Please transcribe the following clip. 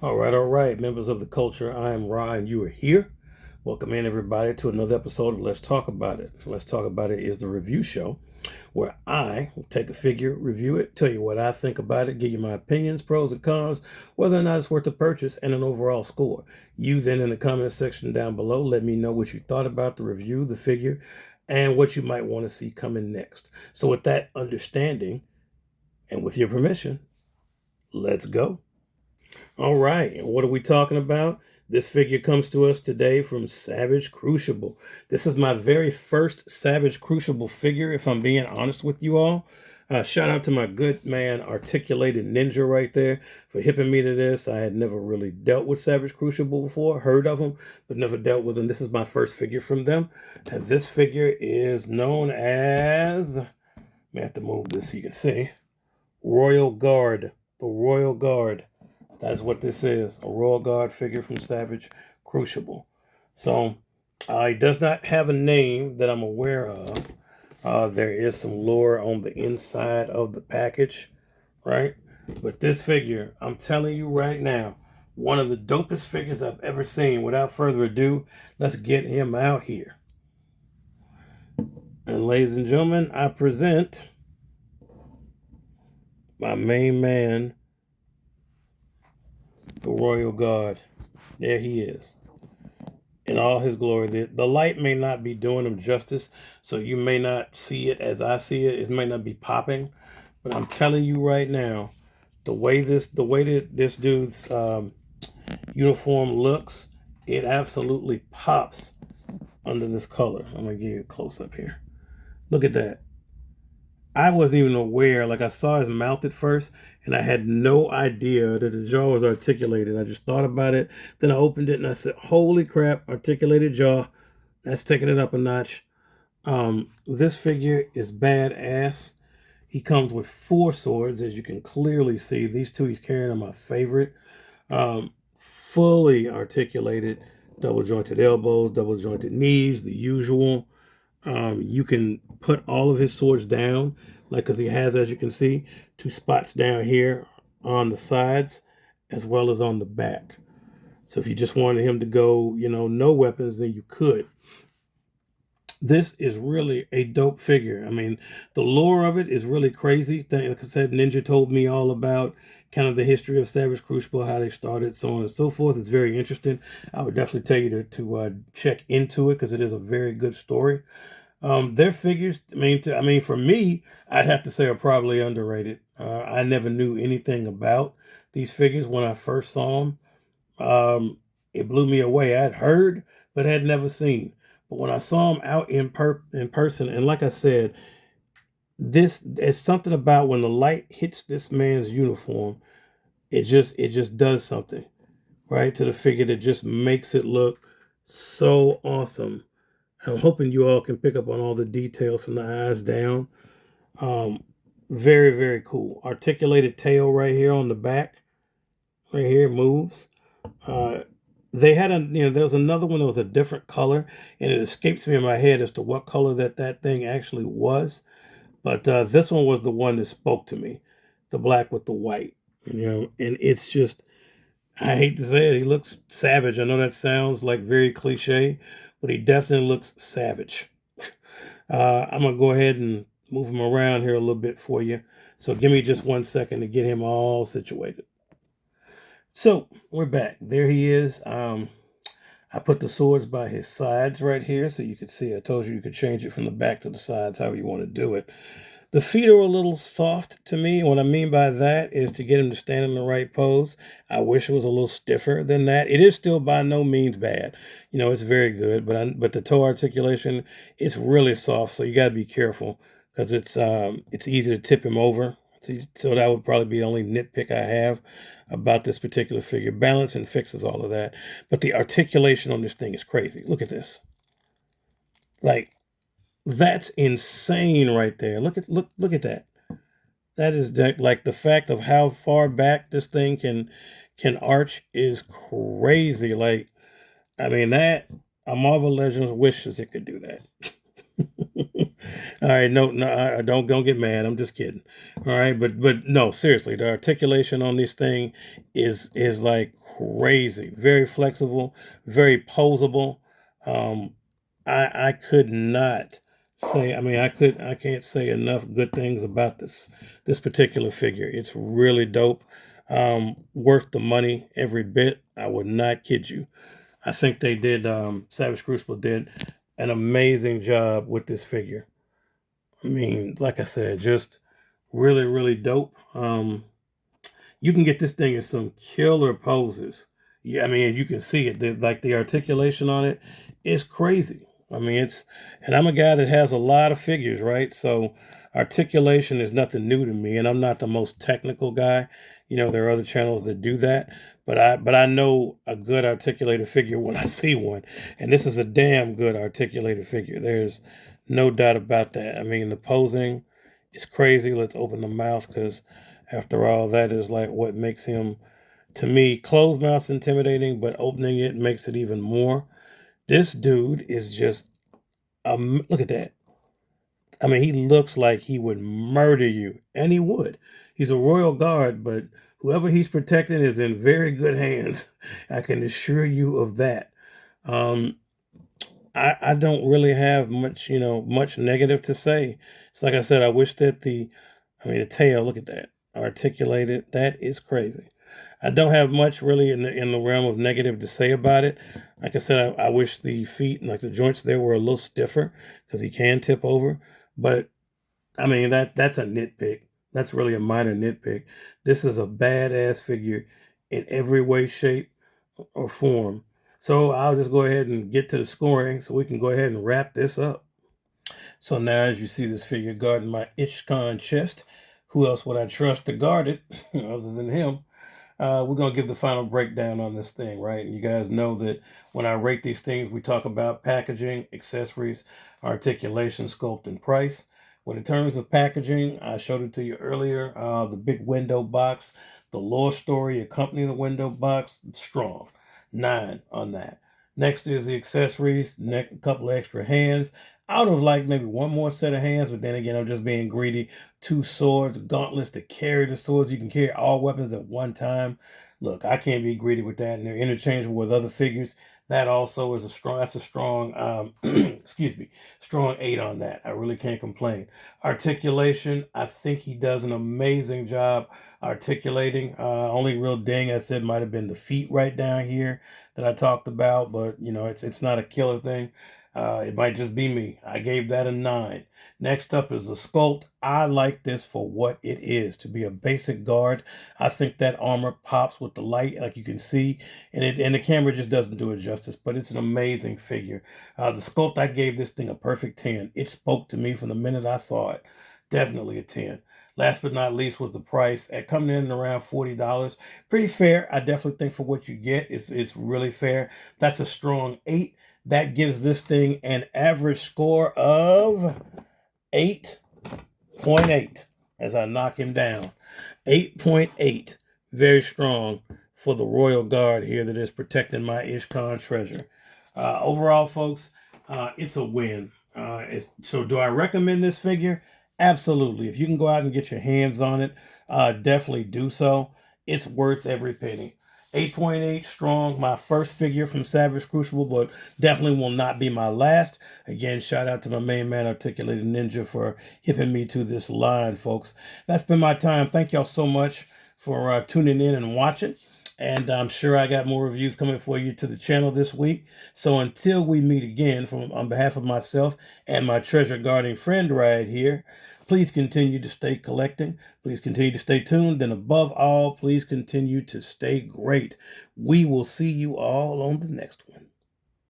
All right, members of the culture. I am Ryan. You are here. Welcome in, everybody, to another episode of Let's Talk About It. Let's Talk About It is the review show where I will take a figure, review it, tell you what I think about it, give you my opinions, pros and cons, whether or not it's worth the purchase, and an overall score. You then, in the comment section down below, let me know what you thought about the review, the figure, and what you might want to see coming next. So, with that understanding, and with your permission, let's go. All right, and what are we talking about? This figure comes to us today from Savage Cruciable. This is my very first Savage Cruciable figure, if I'm being honest with you all. Shout out to my good man, Articulated Ninja, right there, for hipping me to this. I had never really dealt with Savage Cruciable before, heard of them, but never dealt with them. This is my first figure from them. And this figure is known as, I have to move this so you can see, Royal Guard. The Royal Guard. That's what this is, a Royal Guard figure from Savage Cruciable. So it does not have a name that I'm aware of. There is some lore on the inside of the package, right? But this figure, I'm telling you right now, one of the dopest figures I've ever seen. Without further ado, let's get him out here. And ladies and gentlemen, I present my main man, the Royal Guard. There he is in all his glory. The light may not be doing him justice, so you may not see it as I see it. It may not be popping, but I'm telling you right now, the way that this dude's uniform looks, it absolutely pops under this color. I'm gonna give you a close up here. Look at that. I wasn't even aware. Like, I saw his mouth at first, and I had no idea that the jaw was articulated. I just thought about it. Then I opened it, and I said, holy crap, articulated jaw. That's taking it up a notch. This figure is badass. He comes with 4 swords, as you can clearly see. These 2 he's carrying are my favorite. Fully articulated, double-jointed elbows, double-jointed knees, the usual. You can put all of his swords down, like, because he has, as you can see, 2 spots down here on the sides as well as on the back. So if you just wanted him to go, no weapons, then you could. This is really a dope figure. I mean, the lore of it is really crazy. Like I said, Ninja told me all about kind of the history of Savage Crucible, how they started, so on and so forth. It's very interesting. I would definitely tell you to check into it, because it is a very good story. Their figures, I mean, for me, I'd have to say are probably underrated. I never knew anything about these figures when I first saw them. It blew me away. I'd heard, but had never seen. But when I saw them out in person, and like I said, this is something about when the light hits this man's uniform, it just does something, right, to the figure that just makes it look so awesome. I'm hoping you all can pick up on all the details from the eyes down. Very, very cool. Articulated tail right here on the back. Right here moves. They had there was another one that was a different color, and it escapes me in my head as to what color that thing actually was. But this one was the one that spoke to me, the black with the white. And it's just, I hate to say it, he looks savage. I know that sounds like very cliche, but he definitely looks savage. I'm going to go ahead and move him around here a little bit for you. So give me just 1 second to get him all situated. So we're back. There he is. I put the swords by his sides right here so you could see. I told you could change it from the back to the sides, however you want to do it. The feet are a little soft to me. What I mean by that is to get him to stand in the right pose. I wish it was a little stiffer than that. It is still by no means bad. It's very good, but the toe articulation, it's really soft, so you got to be careful, because it's easy to tip him over. So that would probably be the only nitpick I have about this particular figure. Balance and fixes all of that, but the articulation on this thing is crazy. Look at this. Like, that's insane right there. Look at that. That is like the fact of how far back this thing can arch is crazy. Like, I mean, that a Marvel Legends wishes it could do that. All right, no, no, don't get mad. I'm just kidding. All right, but no, seriously, the articulation on this thing is like crazy. Very flexible, very posable. Um, I could not say. I mean, I can't say enough good things about this particular figure. It's really dope. Worth the money every bit. I would not kid you. I think they did. Savage Crucible did an amazing job with this figure. I mean, like I said, just really, really dope. You can get this thing in some killer poses. Yeah, I mean, you can see it. Like the articulation on it is crazy. I mean, and I'm a guy that has a lot of figures, right? So articulation is nothing new to me, and I'm not the most technical guy. There are other channels that do that, but I know a good articulated figure when I see one, and this is a damn good articulated figure. There's no doubt about that. I mean, the posing is crazy. Let's open the mouth because after all, that is like what makes him, to me, closed mouth's intimidating, but opening it makes it even more. This dude is just, look at that. I mean, he looks like he would murder you, and he would. He's a royal guard, but whoever he's protecting is in very good hands. I can assure you of that. Um, I don't really have much negative to say. It's like I said, I wish that the tail, look at that, articulated. That is crazy. I don't have much really in the realm of negative to say about it. Like I said, I wish the feet and like the joints there were a little stiffer because he can tip over. But I mean that's a nitpick. That's really a minor nitpick. This is a badass figure in every way, shape, or form. So I'll just go ahead and get to the scoring so we can go ahead and wrap this up. So now as you see this figure guarding my Ishkan chest, who else would I trust to guard it other than him? We're going to give the final breakdown on this thing, right? And you guys know that when I rate these things, we talk about packaging, accessories, articulation, sculpt, and price. When in terms of packaging, I showed it to you earlier, the big window box, the lore story accompanying the window box, strong. 9 on that. Next is the accessories, a couple of extra hands. I would have liked maybe one more set of hands, but then again, I'm just being greedy. 2 swords, gauntlets to carry the swords. You can carry all weapons at one time. Look, I can't be greedy with that, and they're interchangeable with other figures. That also is that's a strong, excuse me, strong 8 on that. I really can't complain. Articulation, I think he does an amazing job articulating. Only real ding I said might have been the feet right down here that I talked about, but it's not a killer thing. It might just be me. I gave that a 9. Next up is the sculpt. I like this for what it is, to be a basic guard. I think that armor pops with the light, like you can see, and the camera just doesn't do it justice, but it's an amazing figure. The sculpt, I gave this thing a perfect 10. It spoke to me from the minute I saw it. Definitely a 10. Last but not least was the price at coming in around $40. Pretty fair. I definitely think for what you get, it's really fair. That's a strong 8. That gives this thing an average score of 8.8 as I knock him down. 8.8. Very strong for the Royal Guard here that is protecting my Ishkan treasure. Overall, folks, it's a win. So do I recommend this figure? Absolutely. If you can go out and get your hands on it, definitely do so. It's worth every penny. 8.8 strong, my first figure from Savage Crucible, but definitely will not be my last. Again, shout out to my main man, Articulated Ninja, for hipping me to this line, folks. That's been my time. Thank y'all so much for tuning in and watching. And I'm sure I got more reviews coming for you to the channel this week. So until we meet again, on behalf of myself and my treasure guarding friend right here, please continue to stay collecting. Please continue to stay tuned. And above all, please continue to stay great. We will see you all on the next one.